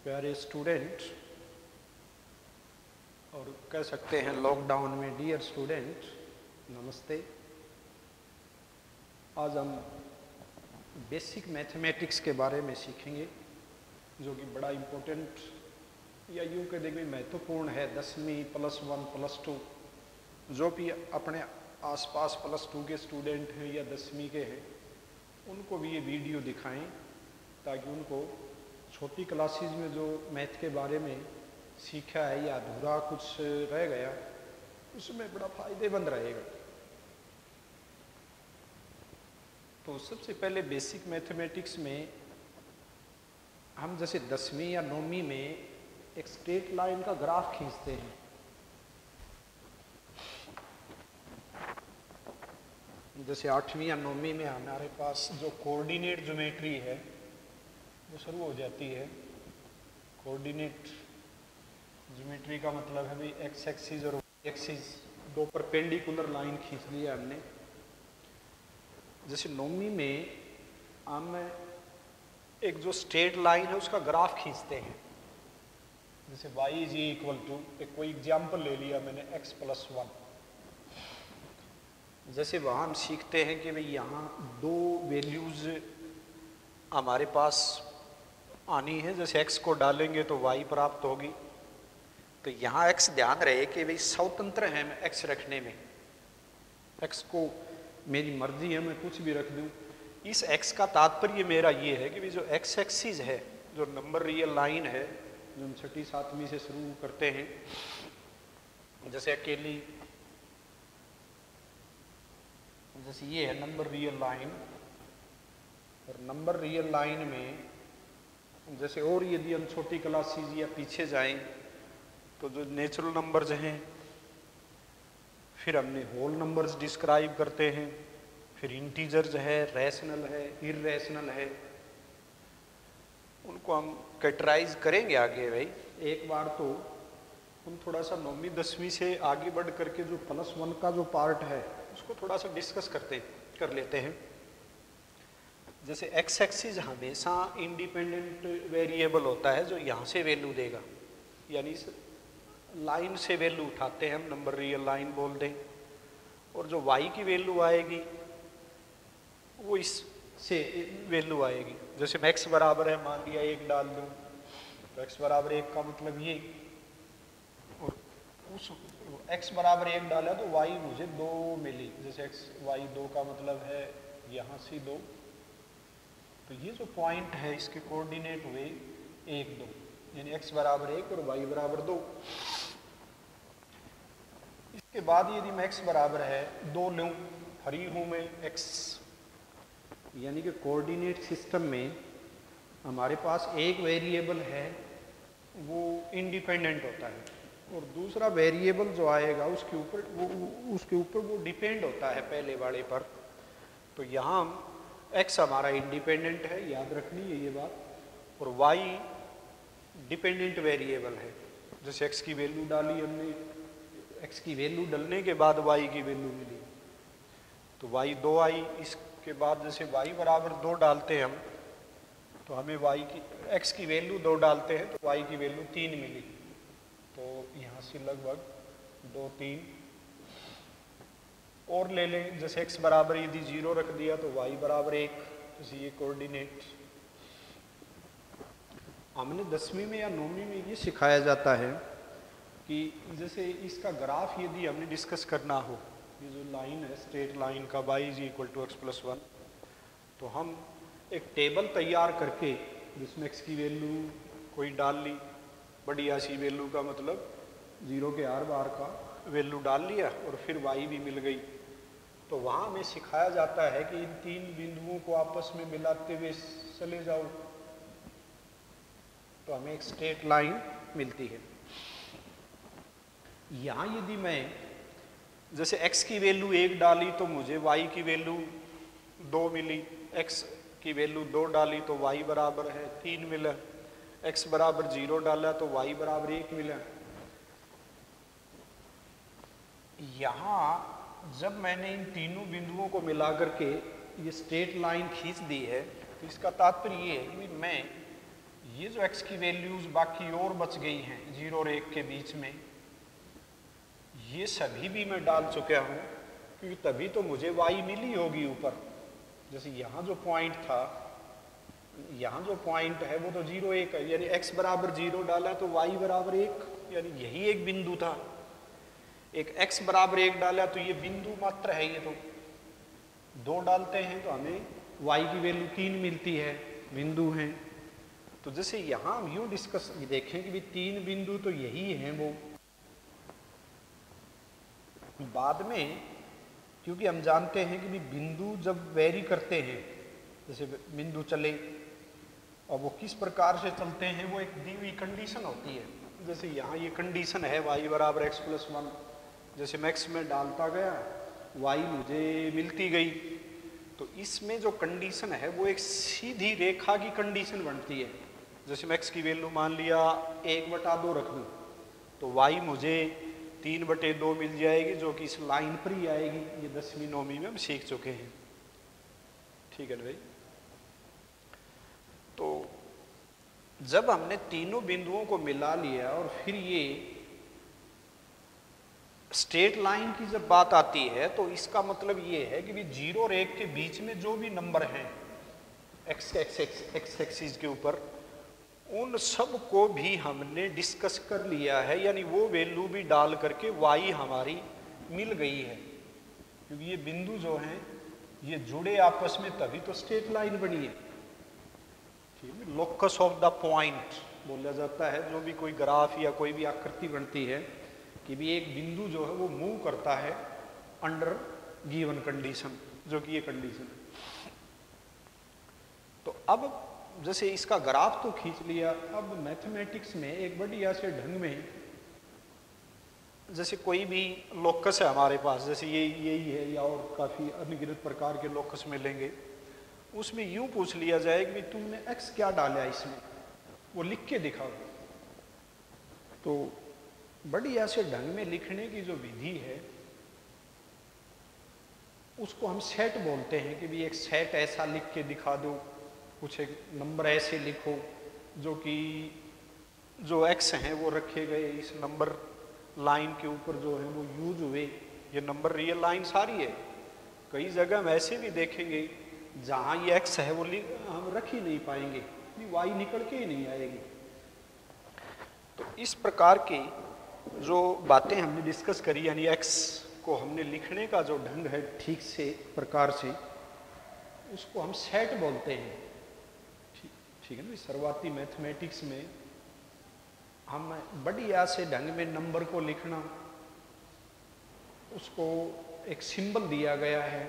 प्यारे स्टूडेंट, और कह सकते हैं लॉकडाउन में डियर स्टूडेंट, नमस्ते। आज हम बेसिक मैथमेटिक्स के बारे में सीखेंगे, जो कि बड़ा इम्पोर्टेंट या यूँ कह देंगे महत्वपूर्ण है। 10वीं +1 +2 जो भी अपने आसपास +2 के स्टूडेंट हैं या 10वीं के हैं, उनको भी ये वीडियो दिखाएं ताकि उनको छोटी क्लासेस में जो मैथ के बारे में सीखा है या अधूरा कुछ रह गया, उसमें बड़ा फायदेमंद रहेगा। तो सबसे पहले बेसिक मैथमेटिक्स में हम जैसे 10वीं या 9वीं में एक स्ट्रेट लाइन का ग्राफ खींचते हैं। जैसे 8वीं या 9वीं में हमारे पास जो कोऑर्डिनेट ज्योमेट्री है वो शुरू हो जाती है। कोऑर्डिनेट ज्योमेट्री का मतलब है भाई एक्स एक्सिस और वाई एक्सिस दो परपेंडिकुलर लाइन खींच लिया हमने। जैसे 9वीं में हम एक जो स्ट्रेट लाइन है उसका ग्राफ खींचते हैं। जैसे y इज इक्वल टू, एक कोई एग्जाम्पल ले लिया मैंने, x + 1। जैसे वहाँ हम सीखते हैं कि भाई यहाँ दो वैल्यूज हमारे पास आनी है। जैसे x को डालेंगे तो y प्राप्त होगी। तो यहाँ x ध्यान रहे कि भाई स्वतंत्र है मैं x रखने में। x को मेरी मर्जी है, मैं कुछ भी रख दूँ। इस x का तात्पर्य मेरा ये है कि भाई जो x एक्सिस है, जो नंबर रियल लाइन है, जो हम 6ठी 7वीं से शुरू करते हैं, जैसे अकेली, जैसे ये है नंबर रियल लाइन। और नंबर रियल लाइन में जैसे और यदि हम छोटी क्लासेस या पीछे जाएं तो जो नेचुरल नंबर्स हैं, फिर हमने होल नंबर्स डिस्क्राइब करते हैं, फिर इंटीजर्स है, रैशनल है, इर्रेशनल है, उनको हम कैटेगराइज करेंगे आगे। भाई एक बार तो हम थोड़ा सा 9वीं 10वीं से आगे बढ़ करके जो +1 का जो पार्ट है उसको थोड़ा सा डिस्कस कर लेते हैं। जैसे x एक्सिस हमेशा इंडिपेंडेंट वेरिएबल होता है, जो यहाँ से वैल्यू देगा, यानी इस लाइन से वैल्यू उठाते हैं हम, नंबर रियल लाइन बोल दें। और जो y की वैल्यू आएगी वो इस से वैल्यू आएगी। जैसे मैं x बराबर है मान लिया 1 डाल दूँ तो x बराबर 1 का मतलब ये, और उस x बराबर 1 डाला तो y मुझे 2 मिली। जैसे y 2 का मतलब है यहाँ से 2, तो ये जो पॉइंट है इसके कोऑर्डिनेट हुए 1 2, यानी x बराबर 1 और y बराबर 2। इसके बाद यदि मैं x बराबर है 2 लूँ, फ्री हूँ मैं x, यानी कि कोऑर्डिनेट सिस्टम में हमारे पास एक वेरिएबल है वो इंडिपेंडेंट होता है, और दूसरा वेरिएबल जो आएगा उसके ऊपर वो डिपेंड होता है पहले वाले पर। तो यहाँ x हमारा इंडिपेंडेंट है, याद रखनी है ये बात, और y डिपेंडेंट वेरिएबल है। जैसे x की वैल्यू डाली हमने, x की वैल्यू डालने के बाद y की वैल्यू मिली, तो y 2 आई। इसके बाद जैसे y बराबर 2 डालते हैं हम, तो हमें x की वैल्यू 2 डालते हैं तो y की वैल्यू 3 मिली। तो यहाँ से लगभग 2 3 और ले लें। जैसे x बराबर यदि 0 रख दिया तो y बराबर 1। जैसे ये कोऑर्डिनेट हमने 10वीं में या 9वीं में ये सिखाया जाता है कि जैसे इसका ग्राफ यदि हमने डिस्कस करना हो, ये जो लाइन है स्ट्रेट लाइन का y = x + 1, तो हम एक टेबल तैयार करके जिसमें x की वैल्यू कोई डाल ली, बढ़िया सी वैल्यू का मतलब 0 के हर बार का वैल्यू डाल लिया, और फिर y भी मिल गई। तो वहाँ हमें सिखाया जाता है कि इन 3 बिंदुओं को आपस में मिलाते हुए चले जाओ, तो हमें एक स्ट्रेट लाइन मिलती है। यहाँ यदि मैं जैसे x की वैल्यू 1 डाली तो मुझे y की वैल्यू 2 मिली, x की वैल्यू 2 डाली तो y बराबर है 3 मिला, x बराबर 0 डाला तो y बराबर 1 मिला। यहाँ जब मैंने इन तीनों बिंदुओं को मिला करके ये स्ट्रेट लाइन खींच दी है, तो इसका तात्पर्य ये है कि मैं ये जो x की वैल्यूज बाकी और बच गई हैं 0 और 1 के बीच में, ये सभी भी मैं डाल चुका हूँ, क्योंकि तभी तो मुझे y मिली होगी ऊपर। जैसे यहाँ जो पॉइंट था, यहाँ जो पॉइंट है वो तो 0 1 है, यानी x बराबर 0 डाला तो y बराबर 1, यानी यही एक बिंदु था। एक x बराबर 1 डाला तो ये बिंदु मात्र है, ये तो 2 डालते हैं तो हमें y की वैल्यू 3 मिलती है, बिंदु हैं। तो जैसे यहाँ हम यूँ डिस्कस देखें कि भी 3 बिंदु तो यही हैं, वो बाद में, क्योंकि हम जानते हैं कि भी बिंदु जब वेरी करते हैं, जैसे बिंदु चले और वो किस प्रकार से चलते हैं, वो एक दी हुई कंडीशन होती है। जैसे यहाँ ये कंडीशन है y बराबर x + 1, जैसे मैं x में डालता गया y मुझे मिलती गई, तो इसमें जो कंडीशन है वो एक सीधी रेखा की कंडीशन बनती है। जैसे मैं x की वैल्यू मान लिया 1/2 रख दूँ तो y मुझे 3/2 मिल जाएगी, जो कि इस लाइन पर ही आएगी। ये 10वीं 9वीं में हम सीख चुके हैं, ठीक है ना भाई। तो जब हमने तीनों बिंदुओं को मिला लिया और फिर ये स्ट्रेट लाइन की जब बात आती है, तो इसका मतलब ये है कि भी 0 और 1 के बीच में जो भी नंबर हैं एक्स एक्सिस के ऊपर, उन सब को भी हमने डिस्कस कर लिया है, यानी वो वैल्यू भी डाल करके y हमारी मिल गई है। क्योंकि ये बिंदु जो हैं ये जुड़े आपस में, तभी तो स्ट्रेट लाइन बनी है। ठीक है, लोकस ऑफ द पॉइंट बोला जाता है, जो भी कोई ग्राफ या कोई भी आकृति बनती है कि भी एक बिंदु जो है वो मूव करता है अंडर गिवन कंडीशन, जो कि ये कंडीशन है। तो अब जैसे इसका ग्राफ तो खींच लिया, अब मैथमेटिक्स में एक बढ़िया से ढंग में, जैसे कोई भी लोकस है हमारे पास, जैसे यही है या और काफ़ी अनगिनत प्रकार के लोकस मिलेंगे, उसमें यूं पूछ लिया जाए कि तुमने x क्या डाला इसमें, वो लिख के दिखाओ। तो बढ़िया से ढंग में लिखने की जो विधि है उसको हम सेट बोलते हैं कि भी एक सेट ऐसा लिख के दिखा दो, कुछ एक नंबर ऐसे लिखो जो कि जो x हैं वो रखे गए इस नंबर लाइन के ऊपर जो है वो यूज हुए। ये नंबर रियल लाइन सारी है। कई जगह हम ऐसे भी देखेंगे जहाँ ये x है वो हम रख ही नहीं पाएंगे, y निकल के ही नहीं आएगी। तो इस प्रकार की जो बातें हमने डिस्कस करी, यानी x को हमने लिखने का जो ढंग है ठीक से प्रकार से, उसको हम सेट बोलते हैं। ठीक है ना। शुरुआती मैथमेटिक्स में हम बढ़िया से ढंग में नंबर को लिखना, उसको एक सिंबल दिया गया है,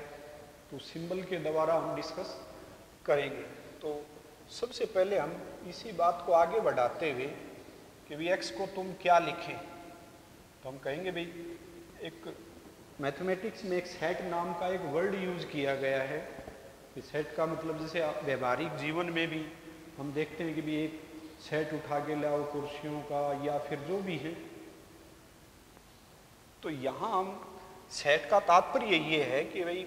तो सिंबल के द्वारा हम डिस्कस करेंगे। तो सबसे पहले हम इसी बात को आगे बढ़ाते हुए कि भी x को तुम क्या लिखें, तो हम कहेंगे भाई एक मैथमेटिक्स में एक सेट नाम का एक वर्ड यूज किया गया है। सेट का मतलब जैसे व्यवहारिक जीवन में भी हम देखते हैं कि भी एक सेट उठा के लाओ कुर्सियों का या फिर जो भी है, तो यहाँ हम सेट का तात्पर्य ये है कि भाई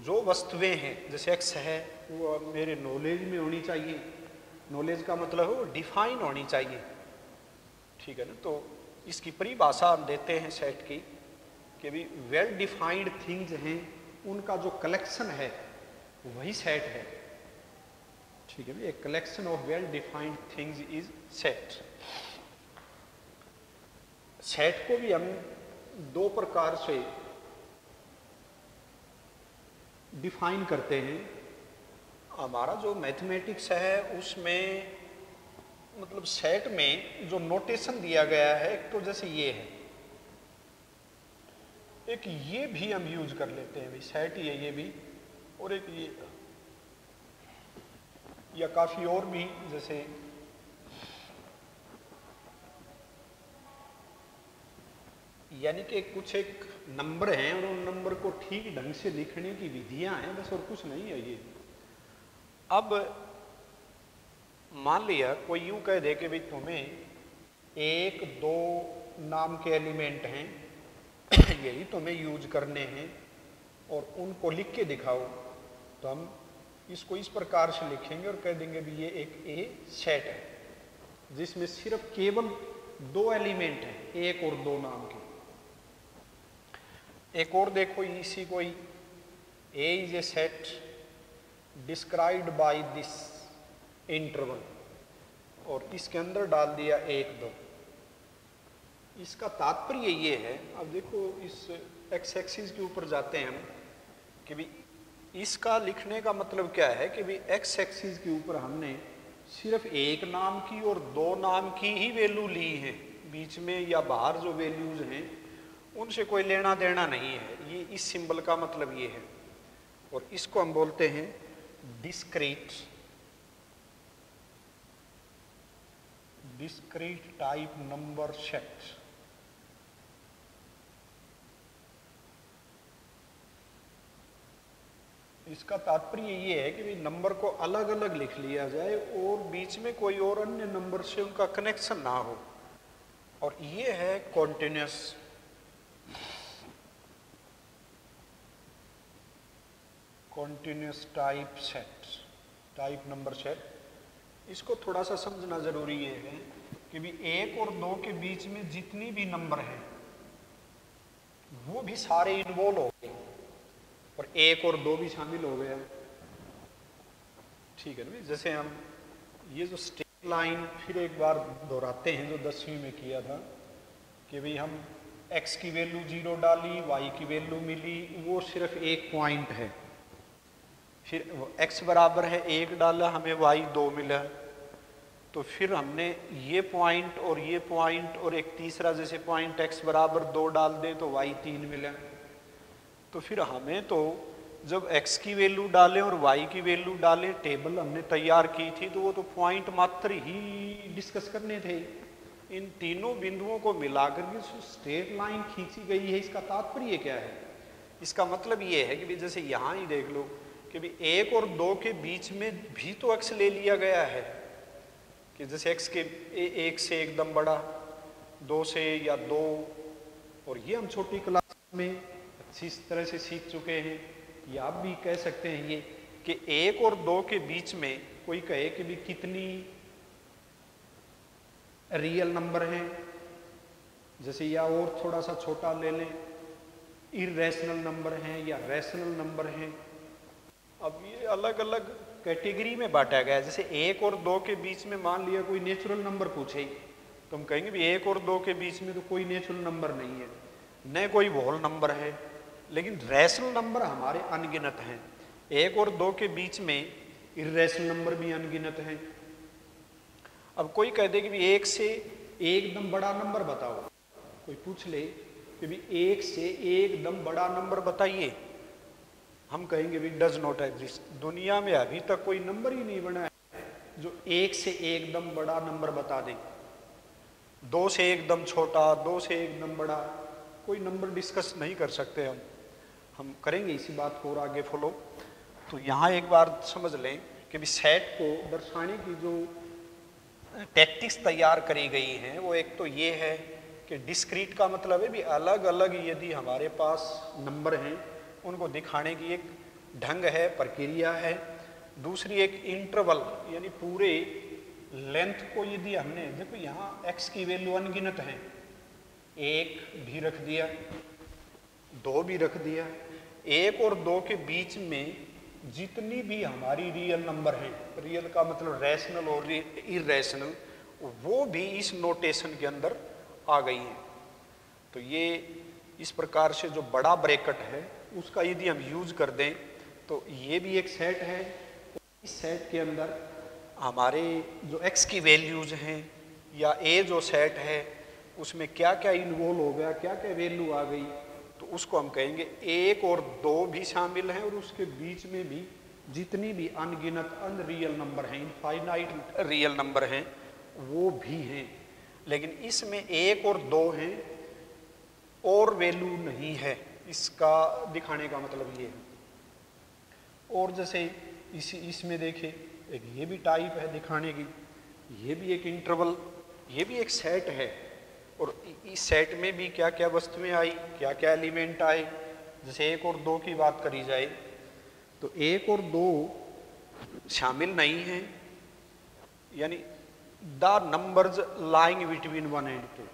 जो वस्तुएं हैं, जैसे x है वो मेरे नॉलेज में होनी चाहिए। नॉलेज का मतलब है वो डिफाइन होनी चाहिए, ठीक है ना। तो इसकी परिभाषा हम देते हैं सेट की कि भी वेल डिफाइंड थिंग्स हैं, उनका जो कलेक्शन है वही सेट है, ठीक है। एक collection of well defined things is set. Set को भी हम दो प्रकार से डिफाइन करते हैं। हमारा जो मैथमेटिक्स है उसमें मतलब सेट में जो नोटेशन दिया गया है, एक तो जैसे ये है, एक ये भी हम यूज कर लेते हैं, सेट ही है ये भी, और एक ये, या काफी और भी, जैसे यानी कि कुछ एक नंबर हैं और उन नंबर को ठीक ढंग से लिखने की विधियां हैं, बस और कुछ नहीं है ये। अब मान लिया कोई यूं कह दे कि भाई तुम्हें 1 2 नाम के एलिमेंट हैं यही तुम्हें यूज करने हैं और उनको लिख के दिखाओ, तो हम इसको इस प्रकार से लिखेंगे और कह देंगे भी ये एक ए सेट है जिसमें सिर्फ केवल दो एलिमेंट हैं, एक और दो नाम के। एक और देखो इसी को ही, A is a set described by this interval, और इसके अंदर डाल दिया 1 2। इसका तात्पर्य ये है, अब देखो इस एक्स एक्सिस के ऊपर जाते हैं हम, कि भी इसका लिखने का मतलब क्या है कि भी एक्स एक्सिस के ऊपर हमने सिर्फ एक नाम की और दो नाम की ही वैल्यू ली है, बीच में या बाहर जो वैल्यूज हैं उनसे कोई लेना देना नहीं है। ये इस सिंबल का मतलब ये है, और इसको हम बोलते हैं डिस्क्रीट टाइप नंबर सेट। इसका तात्पर्य ये है कि भी नंबर को अलग अलग लिख लिया जाए और बीच में कोई और अन्य नंबर से उनका कनेक्शन ना हो, और ये है कॉन्टिन्यूस टाइप नंबर सेट। इसको थोड़ा सा समझना जरूरी है कि भी 1 और 2 के बीच में जितनी भी नंबर हैं वो भी सारे इन्वॉल्व हो गए, और 1 और 2 भी शामिल हो गया, ठीक है ना। जैसे हम ये जो स्ट्रेट लाइन फिर एक बार दोहराते हैं जो 10वीं में किया था, कि भाई हम x की वैल्यू 0 डाली, y की वैल्यू मिली, वो सिर्फ एक पॉइंट है, फिर x बराबर है 1 डाला, हमें y 2 मिला, तो फिर हमने ये पॉइंट और ये पॉइंट और एक तीसरा जैसे पॉइंट x बराबर 2 डाल दें तो y 3 मिला। तो फिर हमें तो जब x की वैल्यू डालें और y की वैल्यू डालें, टेबल हमने तैयार की थी, तो वो तो पॉइंट मात्र ही डिस्कस करने थे। इन तीनों बिंदुओं को मिलाकर के स्ट्रेट लाइन खींची गई है। इसका तात्पर्य क्या है? इसका मतलब ये है कि भी जैसे यहाँ ही देख लो कि भी 1 और 2 के बीच में भी तो x ले लिया गया है, कि जैसे x के 1 से एकदम बड़ा, 2 से या 2, और ये हम छोटी क्लास में अच्छी तरह से सीख चुके हैं। या आप भी कह सकते हैं ये कि 1 और 2 के बीच में कोई कहे कि भी कितनी रियल नंबर हैं, जैसे या और थोड़ा सा छोटा ले लें, इररेशनल नंबर हैं या रैशनल नंबर हैं। अब ये अलग अलग कैटेगरी में बांटा गया है। जैसे 1 और 2 के बीच में मान लिया कोई नेचुरल नंबर पूछे तो हम कहेंगे भी 1 और 2 के बीच में तो कोई नेचुरल नंबर नहीं है, न कोई होल नंबर है, लेकिन रैशनल नंबर हमारे अनगिनत हैं। 1 और 2 के बीच में इररेशनल नंबर भी अनगिनत हैं। अब कोई कह दे कि भी 1 से एकदम बड़ा नंबर बताओ, कोई पूछ ले कि भी 1 से एकदम बड़ा नंबर बताइए, हम कहेंगे भी डज नॉट एग्जिस्ट। दुनिया में अभी तक कोई नंबर ही नहीं बना है जो 1 से एकदम बड़ा नंबर बता दे। 2 से एकदम छोटा, 2 से एकदम बड़ा, कोई नंबर डिस्कस नहीं कर सकते हम करेंगे इसी बात को और आगे फॉलो। तो यहाँ एक बार समझ लें कि भी सेट को दर्शाने की जो टैक्टिक्स तैयार करी गई हैं वो एक तो ये है कि डिस्क्रीट का मतलब है भी अलग अलग यदि हमारे पास नंबर हैं उनको दिखाने की एक ढंग है, प्रक्रिया है। दूसरी एक इंटरवल, यानी पूरे लेंथ को यदि हमने, देखो यहाँ x की वैल्यू अनगिनत है, 1 भी रख दिया, 2 भी रख दिया, 1 और 2 के बीच में जितनी भी हमारी रियल नंबर हैं, रियल का मतलब रैशनल और इररेशनल, वो भी इस नोटेशन के अंदर आ गई हैं। तो ये इस प्रकार से जो बड़ा ब्रैकेट है उसका यदि हम यूज कर दें तो ये भी एक सेट है। इस सेट के अंदर हमारे जो x की वैल्यूज हैं या a जो सेट है उसमें क्या क्या इन्वॉल्व हो गया, क्या क्या वैल्यू आ गई, तो उसको हम कहेंगे 1 और 2 भी शामिल हैं, और उसके बीच में भी जितनी भी अनगिनत अनरियल नंबर हैं, इनफाइनाइट रियल नंबर हैं, वो भी हैं। लेकिन इसमें 1 और 2 हैं और वैल्यू नहीं है, इसका दिखाने का मतलब ये है। और जैसे इसमें देखें एक ये भी टाइप है दिखाने की, ये भी एक इंटरवल, ये भी एक सेट है, और इस सेट में भी क्या क्या वस्तुएं आई, क्या क्या एलिमेंट आए। जैसे 1 और 2 की बात करी जाए तो 1 और 2 शामिल नहीं हैं, यानी the numbers lying between 1 and 2,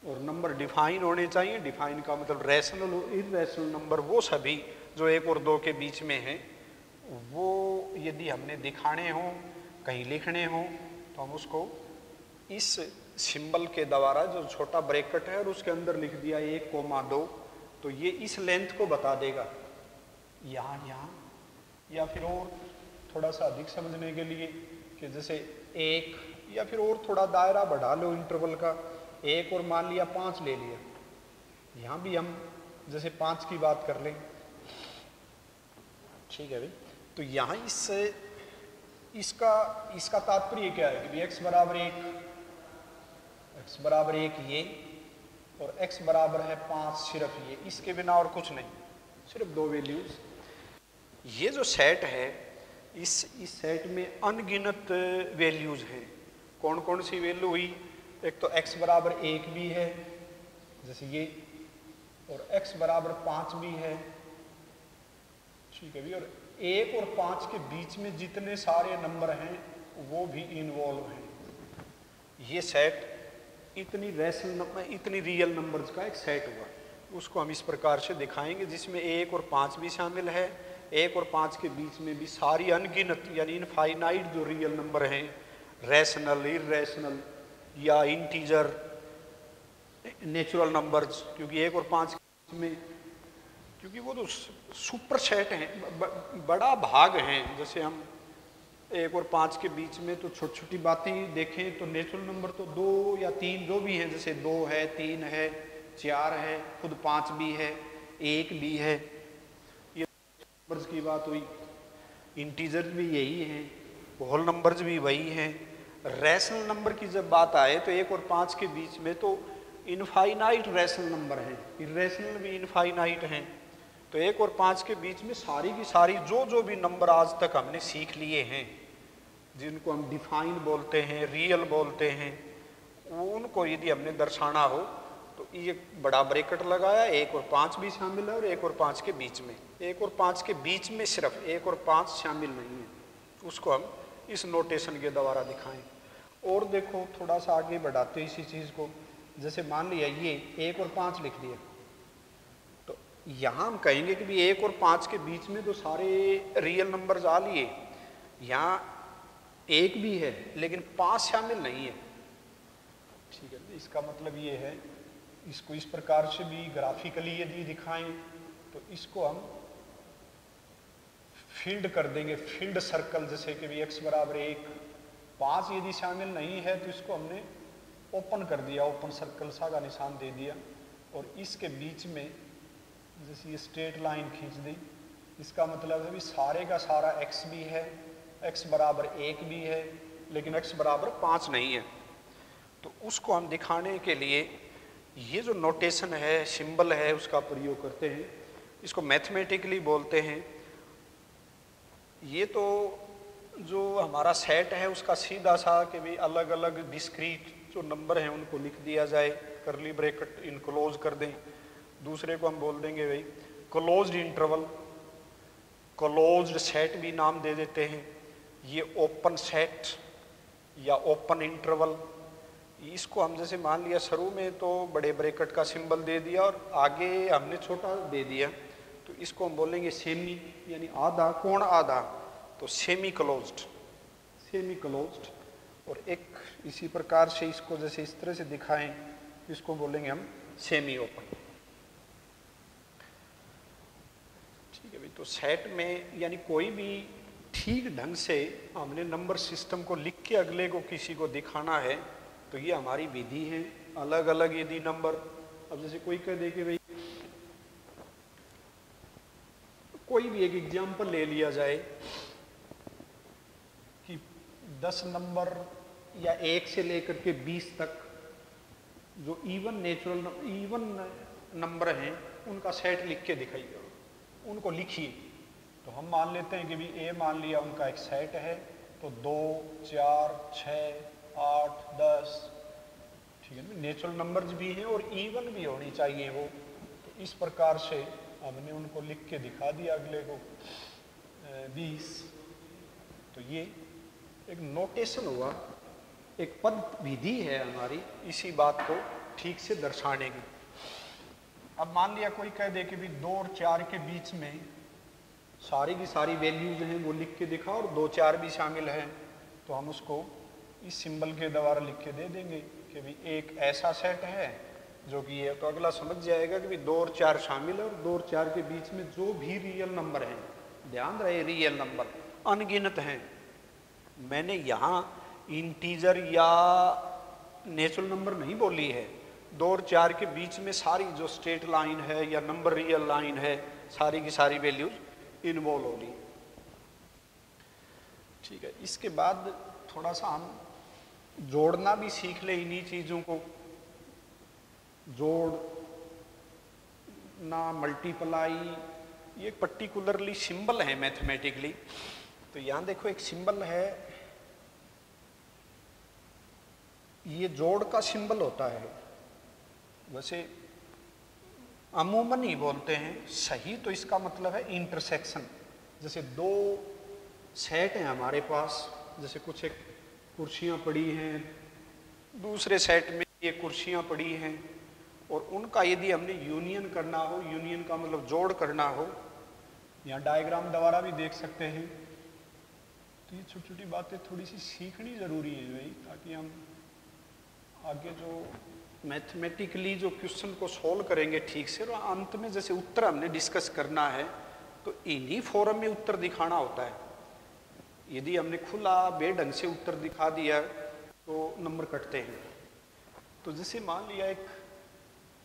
और नंबर डिफाइन होने चाहिए। डिफाइन का मतलब रैशनल और इरेशनल नंबर वो सभी जो 1 और 2 के बीच में हैं, वो यदि हमने दिखाने हों, कहीं लिखने हों, तो हम उसको इस सिंबल के द्वारा, जो छोटा ब्रैकेट है और उसके अंदर लिख दिया 1,2, तो ये इस लेंथ को बता देगा यहाँ। या फिर और थोड़ा सा अधिक समझने के लिए कि जैसे 1, या फिर और थोड़ा दायरा बढ़ा लो इंटरवल का, 1 और मान लिया 5 ले लिया, यहाँ भी हम जैसे 5 की बात कर लें, ठीक है भाई। तो यहाँ इसका तात्पर्य क्या है कि x बराबर 1 ये और x बराबर है 5, सिर्फ ये, इसके बिना और कुछ नहीं, सिर्फ 2 वैल्यूज। ये जो सेट है, इस सेट में अनगिनत वैल्यूज हैं। कौन कौन सी वैल्यू हुई? एक तो x बराबर 1 भी है जैसे ये, और x बराबर 5 भी है, ठीक है भी, और 1 और 5 के बीच में जितने सारे नंबर हैं वो भी इन्वॉल्व हैं। ये सेट इतनी रियल नंबर्स का एक सेट हुआ, उसको हम इस प्रकार से दिखाएंगे जिसमें 1 और 5 भी शामिल है। 1 और 5 के बीच में भी सारी अनगिनत यानी इनफाइनाइट जो रियल नंबर हैं, रैशनल, इरेशनल या इंटीजर, नेचुरल नंबर्स, क्योंकि 1 और 5 में, क्योंकि वो तो सुपर सेट हैं, बड़ा भाग हैं। जैसे हम 1 और 5 के बीच में तो छोटी छोटी बातें देखें तो नेचुरल नंबर तो 2 या 3 जो भी हैं, जैसे 2 है, 3 है, 4 है, खुद 5 भी है, 1 भी है, ये नंबर्स की बात हुई। इंटीजर भी यही हैं, होल नंबर्स भी वही हैं। रैशनल नंबर की जब बात आए तो 1 और 5 के बीच में तो इनफाइनाइट रैशनल नंबर हैं, इरेशनल भी इनफाइनाइट हैं। तो 1 और 5 के बीच में सारी की सारी जो भी नंबर आज तक हमने सीख लिए हैं, जिनको हम डिफाइन बोलते हैं, रियल बोलते हैं, उनको यदि हमने दर्शाना हो तो ये बड़ा ब्रैकेट लगाया, 1 और 5 भी शामिल है और 1 और 5 के बीच में, 1 और 5 के बीच में सिर्फ 1 और 5 शामिल नहीं है, उसको हम इस नोटेशन के द्वारा दिखाएं। और देखो थोड़ा सा आगे बढ़ाते इसी चीज़ को, जैसे मान लिया ये 1 और 5 लिख दिया, तो यहाँ हम कहेंगे कि भी 1 और 5 के बीच में तो सारे रियल नंबर्स आ लिए, यहाँ 1 भी है लेकिन 5 शामिल नहीं है, ठीक है। इसका मतलब ये है, इसको इस प्रकार से भी ग्राफिकली यदि दिखाएं तो इसको हम फील्ड कर देंगे, फील्ड सर्कल, जैसे कि भी x बराबर 1, 5 यदि शामिल नहीं है तो इसको हमने ओपन कर दिया, ओपन सर्कल सा का निशान दे दिया, और इसके बीच में जैसे ये स्ट्रेट लाइन खींच दी, इसका मतलब है भी सारे का सारा x भी है, x बराबर 1 भी है, लेकिन x बराबर 5 नहीं है। तो उसको हम दिखाने के लिए ये जो नोटेशन है, सिंबल है, उसका प्रयोग करते हैं। इसको मैथमेटिकली बोलते हैं। ये तो जो हमारा सेट है उसका सीधा सा कि भाई अलग अलग डिस्क्रीट जो नंबर हैं उनको लिख दिया जाए, करली ब्रैकेट इनक्लोज कर दें। दूसरे को हम बोल देंगे भाई क्लोज्ड इंटरवल, क्लोज्ड सेट भी नाम दे देते हैं। ये ओपन सेट या ओपन इंटरवल, इसको हम जैसे मान लिया शुरू में तो बड़े ब्रैकेट का सिंबल दे दिया और आगे हमने छोटा दे दिया, तो इसको हम बोलेंगे सेमी, यानी आधा, कौन आधा, तो सेमी क्लोज्ड, सेमी क्लोज्ड। और एक इसी प्रकार से इसको जैसे इस तरह से दिखाएं, इसको बोलेंगे हम सेमी ओपन, ठीक है भाई। तो सेट में यानी कोई भी ठीक ढंग से हमने नंबर सिस्टम को लिख के अगले को किसी को दिखाना है तो ये हमारी विधि है। अलग अलग यदि नंबर, अब जैसे कोई कह दे कि भाई कोई भी एक एग्जाम्पल ले लिया जाए कि 10 नंबर या 1 से लेकर के 20 तक जो इवन नंबर हैं उनका सेट लिख के दिखाइए, उनको लिखिए। तो हम मान लेते हैं कि भी ए मान लिया उनका एक सेट है, तो 2, 4, 6, 8, 10, ठीक है। नेचुरल नंबर्स भी हैं और इवन भी होनी चाहिए वो। तो इस प्रकार से हमने उनको लिख के दिखा दिया अगले को 20, तो ये एक नोटेशन हुआ, एक पद विधि है हमारी इसी बात को ठीक से दर्शाने की। अब मान लिया कोई कह दे कि भी 2 और 4 के बीच में सारी की सारी वैल्यूज हैं वो लिख के दिखा और 2 4 भी शामिल हैं, तो हम उसको इस सिंबल के द्वारा लिख के दे देंगे कि भी एक ऐसा सेट है जो कि ये, तो अगला समझ जाएगा कि भी 2 और 4 शामिल है और 2 और 4 के बीच में जो भी रियल नंबर हैं, ध्यान रहे रियल नंबर अनगिनत हैं। मैंने यहाँ इंटीजर या नेचुरल नंबर नहीं बोली है, 2 और 4 के बीच में सारी जो स्ट्रेट लाइन है या नंबर रियल लाइन है सारी की सारी वैल्यूज इन्वॉल्व होगी। ठीक है, इसके बाद थोड़ा सा हम जोड़ना भी सीख ले इन्हीं चीज़ों को, जोड़ना, मल्टीप्लाई, ये पर्टिकुलरली सिंबल है मैथमेटिकली। तो यहाँ देखो एक सिंबल है, ये जोड़ का सिंबल होता है, वैसे अमूमन ही बोलते हैं, सही तो इसका मतलब है इंटरसेक्शन। जैसे 2 सेट हैं हमारे पास, जैसे कुछ एक कुर्सियाँ पड़ी हैं, दूसरे सेट में ये कुर्सियाँ पड़ी हैं, और उनका यदि हमने यूनियन करना हो, यूनियन का मतलब जोड़ करना हो, यहाँ डायग्राम द्वारा भी देख सकते हैं। तो ये छोटी छोटी बातें थोड़ी सी सीखनी ज़रूरी है भाई, ताकि हम आगे जो मैथमेटिकली जो क्वेश्चन को सॉल्व करेंगे ठीक से, और अंत में जैसे उत्तर हमने डिस्कस करना है तो इन्हीं फॉर्म में उत्तर दिखाना होता है। यदि हमने खुला बेढंग से उत्तर दिखा दिया तो नंबर कटते हैं। तो जैसे मान लिया एक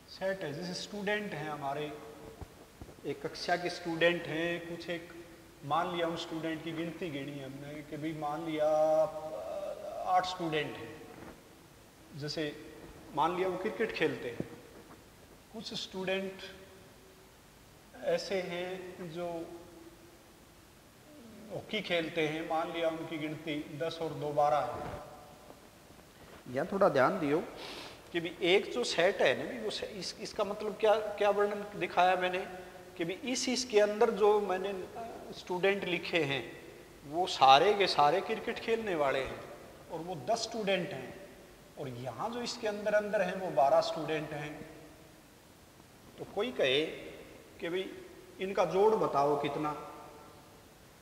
सेट है, जैसे स्टूडेंट हैं हमारे, एक कक्षा के स्टूडेंट हैं, कुछ एक मान लिया उन स्टूडेंट की गिनती गिनी हमने कि भाई मान लिया 8 स्टूडेंट हैं। जैसे मान लिया वो क्रिकेट खेलते हैं, कुछ स्टूडेंट ऐसे हैं जो हॉकी खेलते हैं, मान लिया उनकी गिनती 10 और 2 12 है। यहाँ थोड़ा ध्यान दियो कि भी एक जो सेट है ना भी वो इसका मतलब क्या क्या वर्णन दिखाया मैंने कि भी इसके अंदर जो मैंने स्टूडेंट लिखे हैं वो सारे के सारे क्रिकेट खेलने वाले हैं और वो 10 स्टूडेंट हैं, और यहाँ जो इसके अंदर अंदर हैं वो 12 स्टूडेंट हैं। तो कोई कहे कि भाई इनका जोड़ बताओ कितना,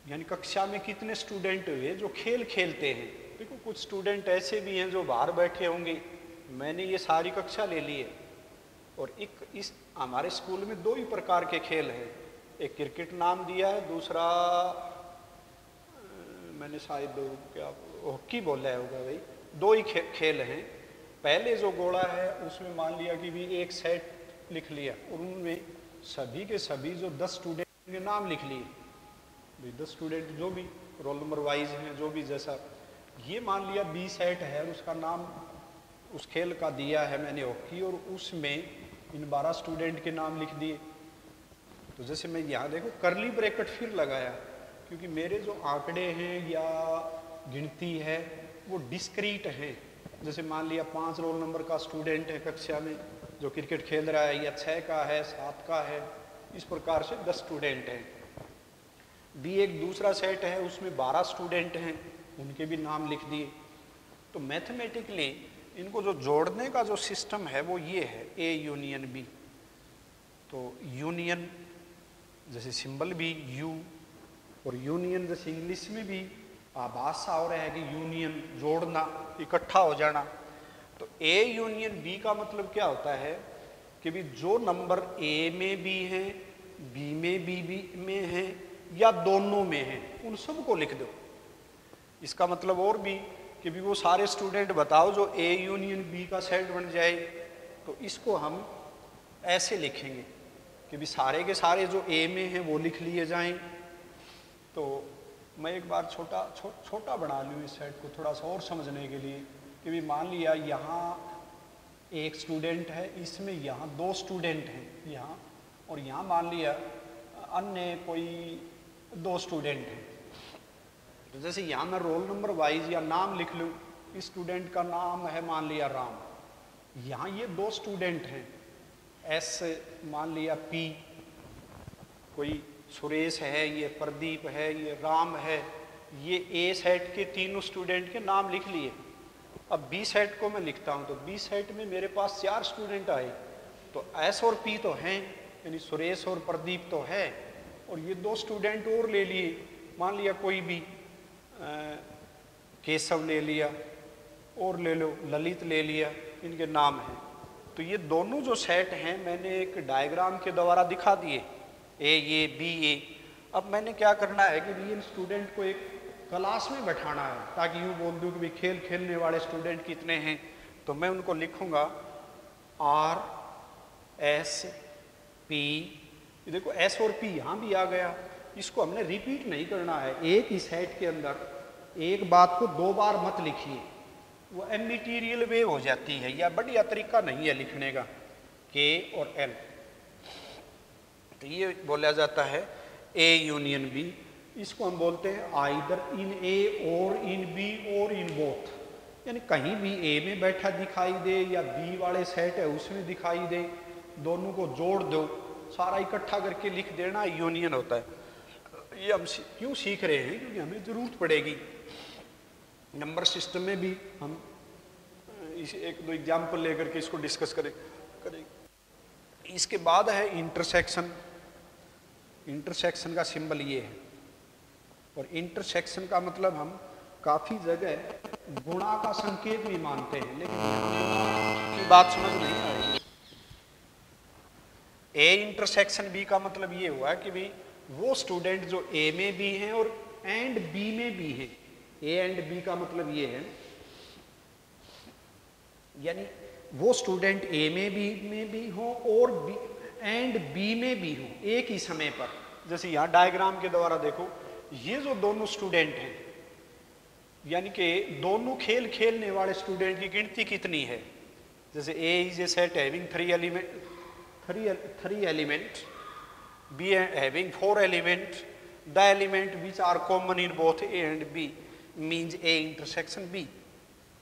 यानी कक्षा में कितने स्टूडेंट हुए जो खेल खेलते हैं। देखो कुछ स्टूडेंट ऐसे भी हैं जो बाहर बैठे होंगे, मैंने ये सारी कक्षा ले ली है, और एक इस हमारे स्कूल में 2 ही प्रकार के खेल हैं, एक क्रिकेट नाम दिया है, दूसरा मैंने शायद क्या हॉकी बोला होगा भाई। 2 ही खेल हैं। पहले जो गोला है उसमें मान लिया कि भी एक सेट लिख लिया और उनमें सभी के सभी जो 10 स्टूडेंट के नाम लिख लिए, भाई 10 स्टूडेंट जो भी रोल नंबर वाइज हैं, जो भी जैसा, ये मान लिया बी सेट है, उसका नाम उस खेल का दिया है मैंने हॉकी, और उसमें इन 12 स्टूडेंट के नाम लिख दिए। तो जैसे मैं यहाँ देखो करली ब्रैकेट फिर लगाया, क्योंकि मेरे जो आंकड़े हैं या गिनती है वो डिस्क्रीट हैं। जैसे मान लिया 5 रोल नंबर का स्टूडेंट है कक्षा में जो क्रिकेट खेल रहा है, या 6 का है, 7 का है, इस प्रकार से 10 स्टूडेंट हैं। बी एक दूसरा सेट है, उसमें 12 स्टूडेंट हैं, उनके भी नाम लिख दिए। तो मैथमेटिकली इनको जो जोड़ने का जो सिस्टम है वो ये है, ए यूनियन बी। तो यूनियन जैसे सिंबल भी यू, और यूनियन जैसे इंग्लिश में भी आभास सा हो रहा है कि यूनियन जोड़ना, इकट्ठा हो जाना। तो ए यूनियन बी का मतलब क्या होता है कि भी जो नंबर ए में भी हैं, बी में भी में हैं, या दोनों में हैं, उन सबको लिख दो। इसका मतलब और भी कि भी वो सारे स्टूडेंट बताओ जो ए यूनियन बी का सेट बन जाए। तो इसको हम ऐसे लिखेंगे कि भी सारे के सारे जो ए में हैं वो लिख लिए जाएं। तो मैं एक बार छोटा बना लूँ इस सेट को थोड़ा सा और समझने के लिए कि भी मान लिया यहाँ एक स्टूडेंट है, इसमें यहाँ 2 स्टूडेंट हैं यहाँ, और यहाँ मान लिया अन्य कोई 2 स्टूडेंट हैं। तो जैसे यहाँ मैं रोल नंबर वाइज या नाम लिख लूँ, इस स्टूडेंट का नाम है मान लिया राम, यहाँ ये 2 स्टूडेंट हैं, एस मान लिया पी, कोई सुरेश है, ये प्रदीप है, ये राम है, ये ए सेट के तीनों स्टूडेंट के नाम लिख लिए। अब बी सेट को मैं लिखता हूँ, तो बी सेट में मेरे पास 4 स्टूडेंट आए, तो एस और पी तो हैं, यानी सुरेश और प्रदीप तो है, और ये 2 स्टूडेंट और ले लिए, मान लिया कोई भी केशव ले लिया, और ले लो ललित ले लिया, इनके नाम हैं। तो ये दोनों जो सेट हैं मैंने एक डायग्राम के द्वारा दिखा दिए, ए बी ए। अब मैंने क्या करना है कि इन स्टूडेंट को एक क्लास में बैठाना है, ताकि यूँ बोल दूँ कि भाई खेल खेलने वाले स्टूडेंट कितने हैं। तो मैं उनको लिखूँगा आर एस पी, देखो एस और पी यहाँ भी आ गया। इसको हमने रिपीट नहीं करना है, एक ही सेट के अंदर एक बात को 2 बार मत लिखिए, वो इमैटेरियल वे हो जाती है, या बढ़िया तरीका नहीं है लिखने का, के और एल। तो ये बोला जाता है ए यूनियन बी। इसको हम बोलते हैं आइदर इन ए और इन बी और इन बोथ, यानी कहीं भी ए में बैठा दिखाई दे या बी वाले सेट है उसमें दिखाई दे, दोनों को जोड़ दो, सारा इकट्ठा करके लिख देना, यूनियन होता है। ये हम क्यों सीख रहे हैं, क्योंकि हमें ज़रूरत पड़ेगी नंबर सिस्टम में भी। हम इस 1-2 एग्जाम्पल लेकर के इसको डिस्कस करेंगे। इसके बाद है इंटरसेक्शन। इंटरसेक्शन का सिंबल ये है, और इंटरसेक्शन का मतलब हम काफ़ी जगह गुणा का संकेत भी मानते हैं, लेकिन यहाँ की बात समझ नहीं आएगी। ए इंटरसेक्शन बी का मतलब ये हुआ कि भाई वो स्टूडेंट जो ए में भी हैं और एंड बी में भी हैं। ए एंड बी का मतलब ये है, यानी वो स्टूडेंट ए में भी हो और बी एंड बी में भी हो एक ही समय पर। जैसे यहाँ डायग्राम के द्वारा देखो, ये जो दोनों स्टूडेंट हैं, यानी कि दोनों खेल खेलने वाले स्टूडेंट की गिनती कितनी है। जैसे A is a set having 3 element, B having 4 element, the element which are common in both A and B means A intersection B.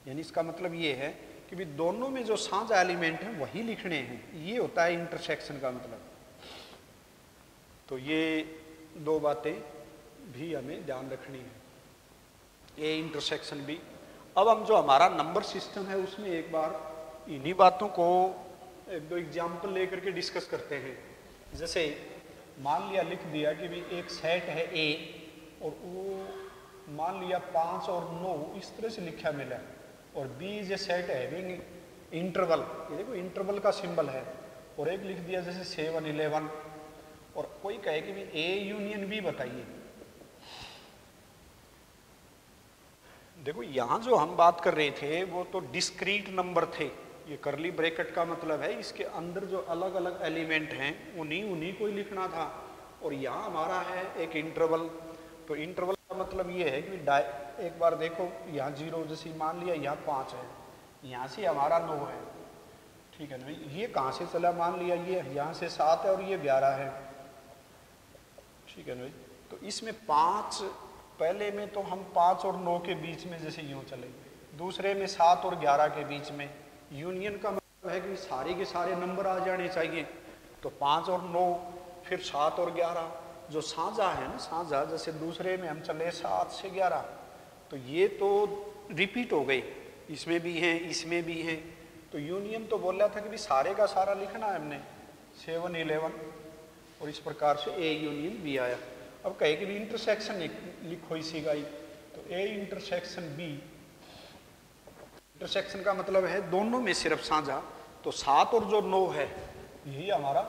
यानी इसका मतलब ये है कि भी दोनों में जो साझा एलिमेंट हैं वही लिखने हैं, ये होता है इंटरसेक्शन का मतलब। तो ये 2 बातें भी हमें ध्यान रखनी है, ए इंटरसेक्शन बी। अब हम जो हमारा नंबर सिस्टम है उसमें एक बार इन्हीं बातों को 1-2 एग्जाम्पल लेकर के डिस्कस करते हैं। जैसे मान लिया लिख दिया कि भी एक सेट है ए, और वो मान लिया 5 और 9 इस तरह से लिखा मिला, और B is a set having interval, ये देखो इंटरवल का सिंबल है, और एक लिख दिया जैसे 7 11, और कोई कहे कि भी ए यूनियन बी बताइए। देखो यहाँ जो हम बात कर रहे थे वो तो डिस्क्रीट नंबर थे, ये करली ब्रैकेट का मतलब है इसके अंदर जो अलग अलग एलिमेंट हैं उन्हीं को ही लिखना था। और यहाँ हमारा है एक इंटरवल, तो इंटरवल का मतलब ये है कि एक बार देखो यहाँ 0, जैसे मान लिया यहाँ 5 है, यहाँ से हमारा 9 है, ठीक है ना। ये कहाँ से चला, मान लिया ये यहाँ से 7 है और ये 11 है, ठीक है ना। तो इसमें 5 पहले में तो हम 5 और 9 के बीच में जैसे यूँ चले, दूसरे में 7 और 11 के बीच में। यूनियन का मतलब है कि सारे के सारे नंबर आ जाने चाहिए, तो 5 और 9 फिर 7 और 11 जो साझा है ना, साझा जैसे दूसरे में हम चले 7 से 11, तो ये तो रिपीट हो गए, इसमें भी हैं इसमें भी हैं। तो यूनियन तो बोल रहा था कि भी सारे का सारा लिखना है हमने 7 11, और इस प्रकार से ए यूनियन बी आया। अब कहे कि भी इंटरसेक्शन लिखो इसी का ही, तो ए इंटरसेक्शन बी। इंटरसेक्शन का मतलब है दोनों में सिर्फ साझा, तो 7 और जो 9 है यही हमारा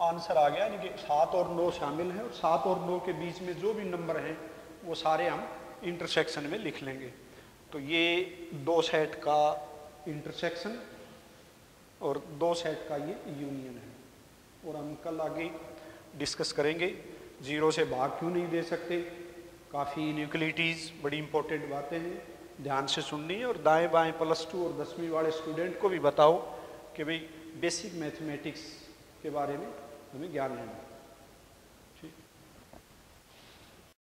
आंसर आ गया, यानी कि 7 और 9 शामिल हैं, और 7 और 9 के बीच में जो भी नंबर हैं वो सारे हम इंटरसेक्शन में लिख लेंगे। तो ये 2 सेट का इंटरसेक्शन और 2 सेट का ये यूनियन है, और हम कल आगे डिस्कस करेंगे 0 से भाग क्यों नहीं दे सकते, काफ़ी इनइक्वलिटीज़, बड़ी इंपॉर्टेंट बातें हैं, ध्यान से सुननी है। और दाएं बाएं +2 और 10वीं वाले स्टूडेंट को भी बताओ कि भाई बेसिक मैथमेटिक्स के बारे में हमें ज्ञान लेना है।